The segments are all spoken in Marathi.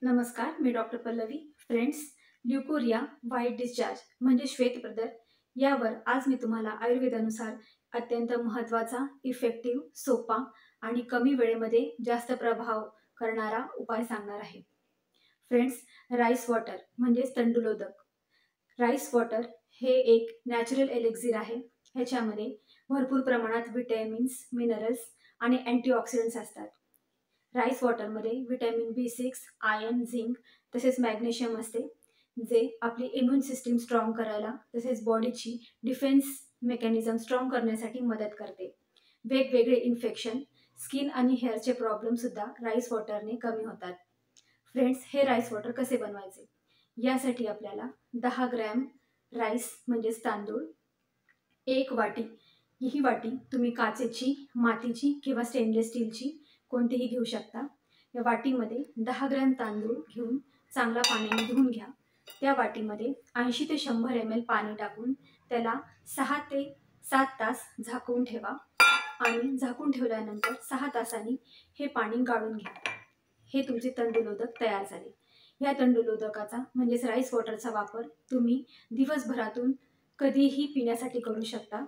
नमस्कार, मी doctor Pallavi. Friends, leucorrhoea, white discharge म्हणजे श्वेतप्रदर यावर आज मी तुम्हाला आयुर्वेदानुसार अत्यंत महत्त्वाचा, इफेक्टिव्ह, सोपा आणि कमी वेळेमध्ये जास्त प्रभाव करणारा उपाय सांगणार आहे. फ्रेंड्स, राईस वॉटर म्हणजेच तंडुलोदक. राईस वॉटर हे एक नॅचरल एलेक्झिर आहे. ह्याच्यामध्ये भरपूर प्रमाणात विटॅमिन्स, मिनरल्स आणि अँटीऑक्सिडंट्स असतात. राईस वॉटरमध्ये व्हिटॅमिन B6, आयर्न, झिंक तसेच मॅग्नेशियम असते, जे आपली इम्युन सिस्टीम स्ट्रॉंग करायला तसेच बॉडीची डिफेन्स मेकॅनिझम स्ट्रॉंग करण्यासाठी मदत करते. वेगवेगळे इन्फेक्शन, स्किन आणि हेअरचे प्रॉब्लेमसुद्धा राईस वॉटरने कमी होतात. फ्रेंड्स, हे राईस वॉटर कसे बनवायचे? यासाठी आपल्याला 10 ग्रॅम राईस म्हणजेच तांदूळ, 1 वाटी, ही वाटी तुम्ही काचेची, मातीची किंवा स्टेनलेस स्टीलची कोणतीही घेऊ शकता. या वाटीमध्ये 10 ग्रॅम तांदूळ घेऊन चांगला पाण्याने धुवून घ्या. त्या वाटीमध्ये 80 ते 100 ml पाणी टाकून त्याला 6 ते 7 तास झाकून ठेवा आणि झाकून ठेवल्यानंतर 6 तासांनी हे पाणी गाळून घ्या. हे तुमचे तंडुलोदक तयार झाले. या तंडुलोदकाचा म्हणजेच राईस वॉटरचा वापर तुम्ही दिवसभरातून कधीही पिण्यासाठी करू शकता.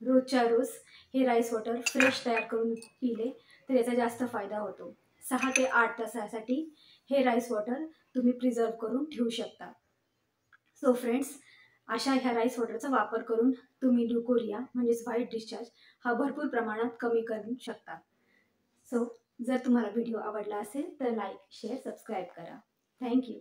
रोजच्या रोज हे राईस वॉटर फ्रेश तयार करून पिले तर याचा जास्त फायदा होतो. 6 ते 8 तासासाठी हे राईस वॉटर तुम्ही प्रिझर्व करून ठेवू शकता. सो फ्रेंड्स, अशा ह्या राईस वॉटरचा वापर करून तुम्ही ल्युकोरिया म्हणजेच व्हाईट डिस्चार्ज हा भरपूर प्रमाणात कमी करू शकता. सो जर तुम्हाला व्हिडिओ आवडला असेल तर लाईक, शेअर, सबस्क्राईब करा. थँक्यू.